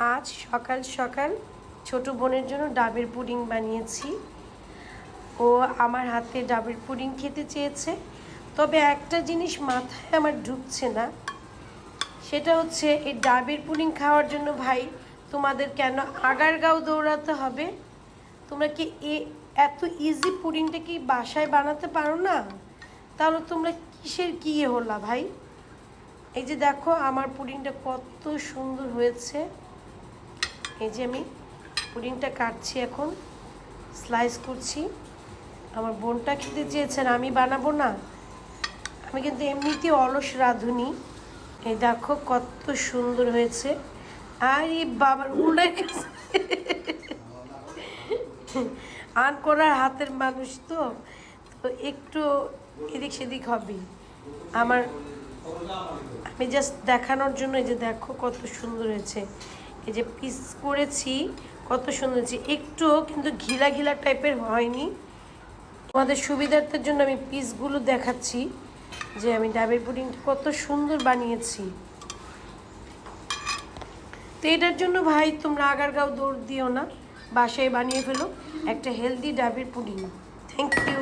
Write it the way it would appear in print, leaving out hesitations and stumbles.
আজ সকাল সকাল ছোট বোনের জন্য ডাবের পুডিং বানিয়েছি। ও আমার হাতে ডাবের পুডিং খেতে চেয়েছে, তবে একটা জিনিস মাথায় আমার ঢুকছে না, সেটা হচ্ছে এই ডাবের পুডিং খাওয়ার জন্য ভাই তোমাদের কেন আগারগাঁও দৌড়াতে হবে? তোমরা কি এত ইজি পুডিংটা কি বাসায় বানাতে পারো না? তাহলে তোমরা কিসের কী হলা ভাই? এই যে দেখো আমার পুডিংটা কত সুন্দর হয়েছে। এই যে আমি পুডিংটা কাটছি, এখন স্লাইস করছি। আমার বোনটা খেতে চেয়েছেন, আমি বানাবো না? আমি কিন্তু এমনিতেই অলস রাঁধুনি। এই দেখো কত সুন্দর হয়েছে। আর এই বাবার উল্টে গেছে, আন করার হাতের মানুষ তো তো একটু এদিক সেদিক হবে। আমি জাস্ট দেখানোর জন্য, এই যে দেখো কত সুন্দর হয়েছে। এই যে পিস করেছি কত সুন্দর হয়েছে, একটুও কিন্তু ঘিলা ঘিলা টাইপের হয়নি। তোমাদের সুবিধার্থের জন্য আমি পিসগুলো দেখাচ্ছি যে আমি ডাবের পুডিংটা কত সুন্দর বানিয়েছি। তো এটার জন্য ভাই তোমরা আগারগাঁও দৌড় দিও না, বাসায় বানিয়ে ফেলো একটা হেলদি ডাবের পুডিং। Thank you.